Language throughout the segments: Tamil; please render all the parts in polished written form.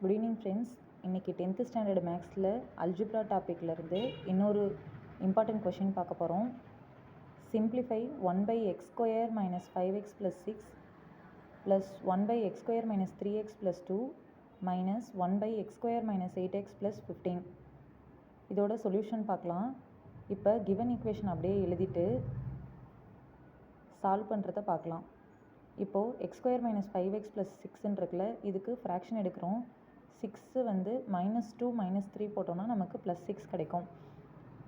Good evening friends. இன்றைக்கி 10th ஸ்டாண்டர்ட் மேக்ஸில் அல்ஜிப்ரா டாப்பிக்லேருந்து இன்னொரு இம்பார்ட்டன்ட் கொஷின் பார்க்க போகிறோம். Simplify 1/x² - 5x + 6 + 1/x² - 3x + 2 - 1/x² - 8x + 15. இதோட சொல்யூஷன் பார்க்கலாம். இப்போ கிவன் ஈக்குவேஷன் அப்படியே எழுதிட்டு சால்வ் பண்ணுறதை பார்க்கலாம். இப்போது x² - 5x + 6 இருக்குல்ல, இதுக்கு ஃப்ராக்ஷன் எடுக்கிறோம். 6 வந்து -2 - 3 போட்டோம்னா நமக்கு +6 கிடைக்கும்.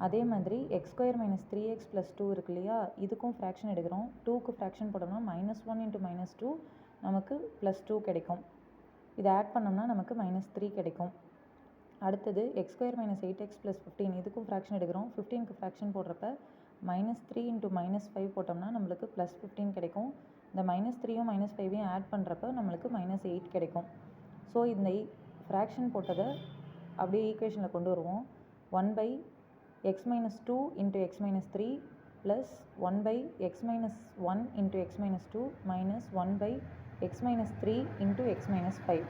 அதே மாதிரி x² - 3x + 2 இருக்கு இல்லையா, இதுக்கும் ஃப்ராக்ஷன் எடுக்கிறோம். 2க்கு ஃப்ராக்ஷன் போட்டோம்னா -1 × -2 நமக்கு +2 கிடைக்கும். இதை ஆட் பண்ணோம்னா நமக்கு -3 கிடைக்கும். அடுத்தது x² - 8x + 15 இதுக்கும் ஃப்ராக்ஷன் எடுக்கிறோம். 15க்கு ஃப்ராக்ஷன் போடுறப்ப -3 × -5 போட்டோம்னா நம்மளுக்கு +15 கிடைக்கும். இந்த -3யும் -5யும் ஆட் பண்ணுறப்ப நம்மளுக்கு -8 கிடைக்கும். ஸோ இந்த ஃப்ராக்ஷன் போட்டதை அப்படியே ஈக்குவேஷனில் கொண்டு வருவோம். 1/x - 2 × x - 3 + 1/x - 1 × x - 2 - 1/x - 3 × x - 5.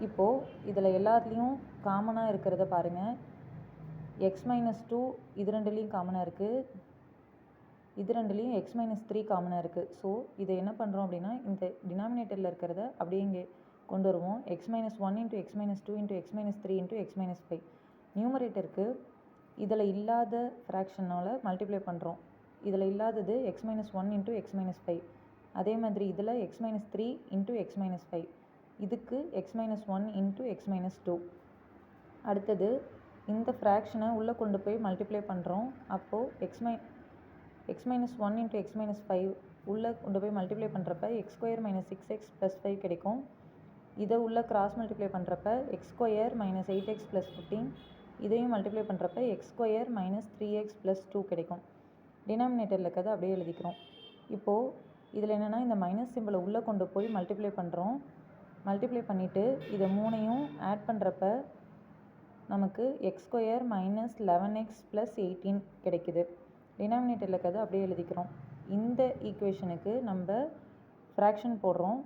இப்போது இதில் எல்லாத்துலேயும் காமனாக இருக்கிறத பாருங்கள். x - 2 இது ரெண்டுலேயும் காமனாக இருக்குது, இது ரெண்டுலேயும் x - 3 காமனாக இருக்குது. ஸோ இதை என்ன பண்ணுறோம் அப்படின்னா, இந்த டினாமினேட்டரில் இருக்கிறத அப்படியே இங்கே கொண்டு வருவோம். x - 1 × x - 2 × x - 3 × x - 5. நியூமரேட்டருக்கு இதில் இல்லாத ஃப்ராக்ஷனால் மல்டிப்ளை பண்ணுறோம். இதில் இல்லாதது x - 1 × x - 5. அதே மாதிரி இதில் x - 3 × x - 5. இதுக்கு x - 1 × x - 2. அடுத்தது இந்த ஃப்ராக்ஷனை உள்ளே கொண்டு போய் மல்டிப்ளை பண்ணுறோம். அப்போது x - 1 × x - 5 உள்ளே கொண்டு போய் மல்டிப்ளை பண்ணுறப்ப x² - 6x + 5 கிடைக்கும். இதை உள்ளே கிராஸ் மல்டிப்ளை பண்ணுறப்ப x² - 8x + 15, இதையும் மல்டிப்ளை பண்ணுறப்ப x² - 3x + 2 கிடைக்கும். டினாமினேட்டரில் இருக்கிறத அப்படியே எழுதிக்கிறோம். இப்போது இதில் என்னென்னா, இந்த மைனஸ் சிம்பிளை உள்ளே கொண்டு போய் மல்டிப்ளை பண்ணுறோம். மல்டிப்ளை பண்ணிவிட்டு இதை மூணையும் ஆட் பண்ணுறப்ப நமக்கு x² - 11x + 18 கிடைக்குது. டினாமினேட்டரில் இருக்கிறத அப்படியே எழுதிக்கிறோம். இந்த ஈக்குவேஷனுக்கு நம்ம ஃப்ராக்ஷன் போடுறோம்.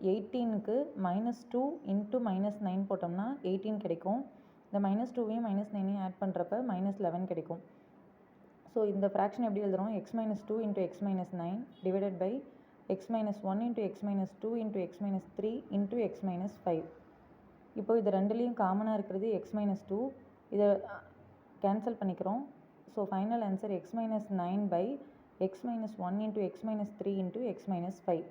18க்கு -2 × -9 போட்டோம்னா 18 கிடைக்கும். இந்த -2வையும் -9ஐயும் ஆட் பண்ணுறப்ப -11 கிடைக்கும். ஸோ இந்த ஃப்ராக்ஷன் எப்படி எழுதுகிறோம்? x - 2 × x - 9 divided by x - 1 × x - 2 × x - 3 × x - 5. இப்போ இது ரெண்டுலேயும் காமனாக இருக்கிறது x - 2. இதை கேன்சல் பண்ணிக்கிறோம். So final answer x - 9/x - 1 × x - 3 × x - 5.